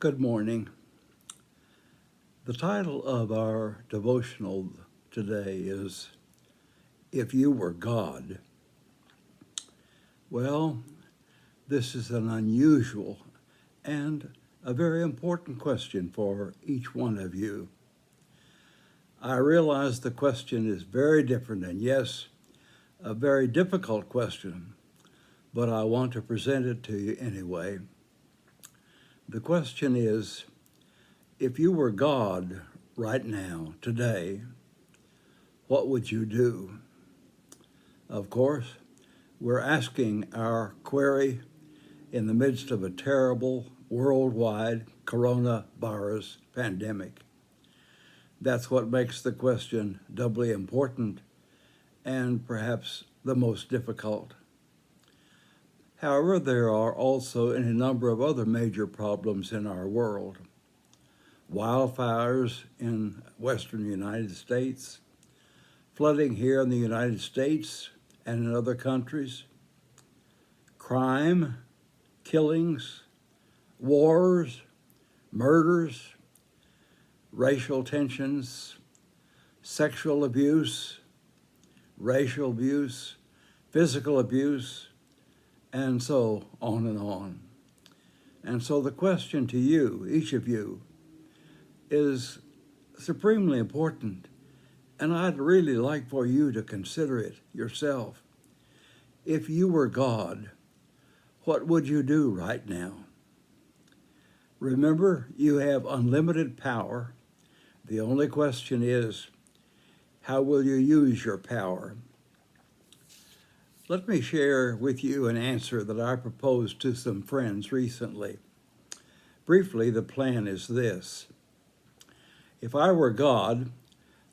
Good morning. The title of our devotional today is If You Were God. Well, this is an unusual and a very important question for each one of you. I realize the question is very different and yes, a very difficult question, but I want to present it to you anyway. The question is, if you were God right now, today, what would you do? Of course, we're asking our query in the midst of a terrible worldwide coronavirus pandemic. That's what makes the question doubly important and perhaps the most difficult. However, there are also any number of other major problems in our world. Wildfires in western United States, flooding here in the United States and in other countries, crime, killings, wars, murders, racial tensions, sexual abuse, racial abuse, physical abuse, and so on and on. And so the question to you, each of you, is supremely important, and I'd really like for you to consider it yourself. If you were God, what would you do right now? Remember, you have unlimited power. The only question is, how will you use your power? Let me share with you an answer that I proposed to some friends recently. Briefly, the plan is this. If I were God,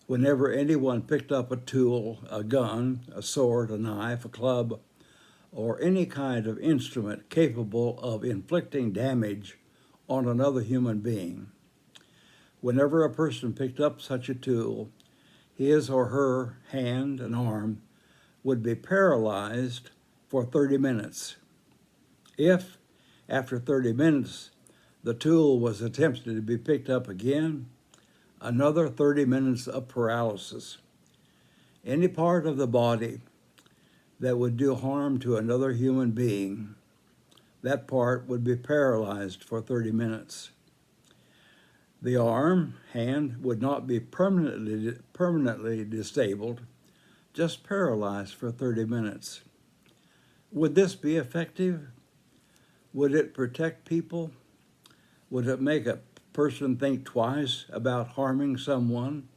whenever anyone picked up a tool, a gun, a sword, a knife, a club, or any kind of instrument capable of inflicting damage on another human being, whenever a person picked up such a tool, his or her hand and arm would be paralyzed for 30 minutes. If, after 30 minutes, the tool was attempted to be picked up again, another 30 minutes of paralysis. Any part of the body that would do harm to another human being, that part would be paralyzed for 30 minutes. The arm, hand, would not be permanently disabled, just paralyzed for 30 minutes. Would this be effective? Would it protect people? Would it make a person think twice about harming someone?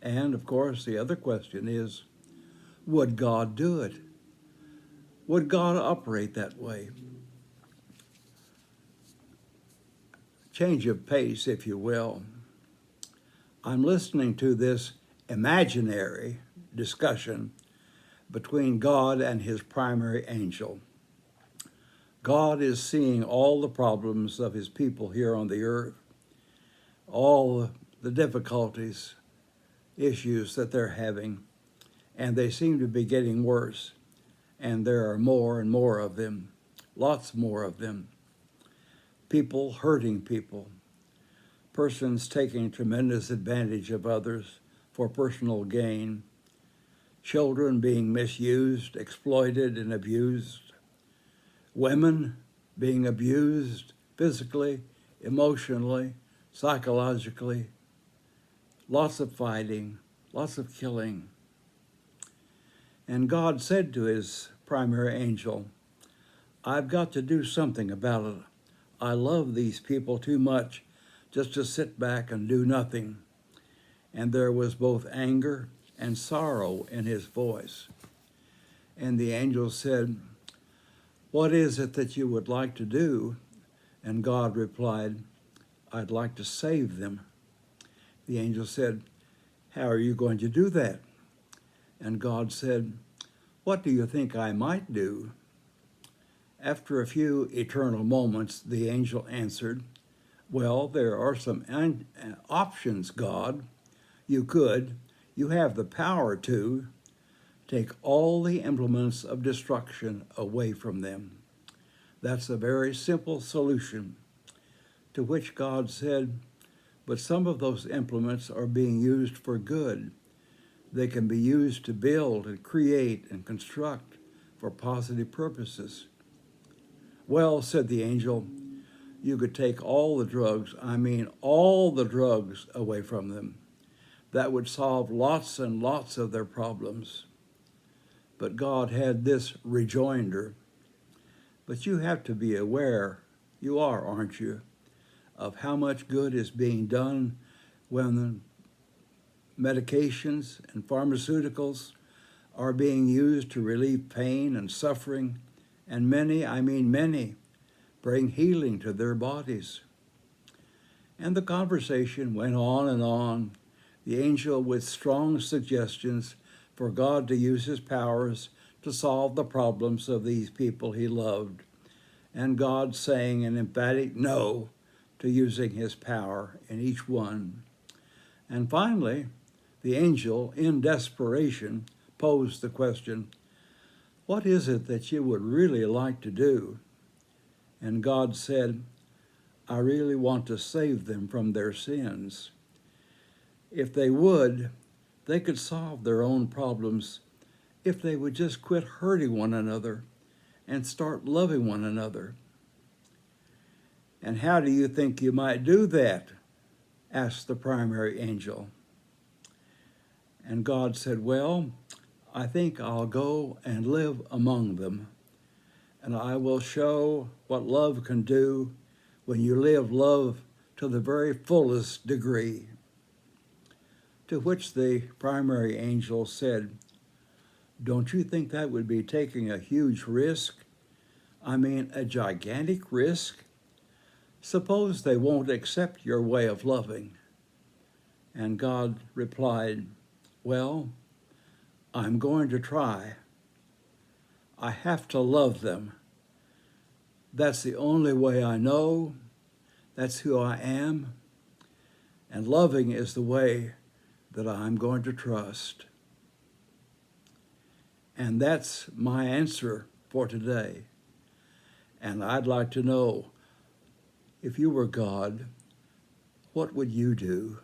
And of course, the other question is, would God do it? Would God operate that way? Change of pace, if you will. I'm listening to this imaginary discussion between God and his primary angel. God is seeing all the problems of his people here on the earth, all the difficulties, issues that they're having, and they seem to be getting worse. And there are more and more of them, lots more of them. People hurting people, persons taking tremendous advantage of others for personal gain, children being misused, exploited, and abused, women being abused physically, emotionally, psychologically, lots of fighting, lots of killing. And God said to his primary angel, I've got to do something about it. I love these people too much just to sit back and do nothing. And there was both anger and sorrow in his voice. And the angel said, what is it that you would like to do? And God replied, I'd like to save them. The angel said, how are you going to do that? And God said, what do you think I might do? After a few eternal moments, the angel answered, well, there are some options, God. You have the power to take all the implements of destruction away from them. That's a very simple solution. To which God said, but some of those implements are being used for good. They can be used to build and create and construct for positive purposes. Well, said the angel, you could take all the drugs, all the drugs away from them. That would solve lots and lots of their problems. But God had this rejoinder. But you have to be aware, you are, aren't you, of how much good is being done when the medications and pharmaceuticals are being used to relieve pain and suffering, and many, bring healing to their bodies. And the conversation went on and on, the angel with strong suggestions for God to use his powers to solve the problems of these people he loved, and God saying an emphatic no to using his power in each one. And finally, the angel, in desperation, posed the question, what is it that you would really like to do? And God said, I really want to save them from their sins. If they would, they could solve their own problems if they would just quit hurting one another and start loving one another. And how do you think you might do that? Asked the primary angel. And God said, well, I think I'll go and live among them, and I will show what love can do when you live love to the very fullest degree. To which the primary angel said, don't you think that would be taking a huge risk? A gigantic risk? Suppose they won't accept your way of loving. And God replied, well, I'm going to try. I have to love them. That's the only way I know. That's who I am. And loving is the way that I'm going to trust. And that's my answer for today. And I'd like to know, if you were God, what would you do?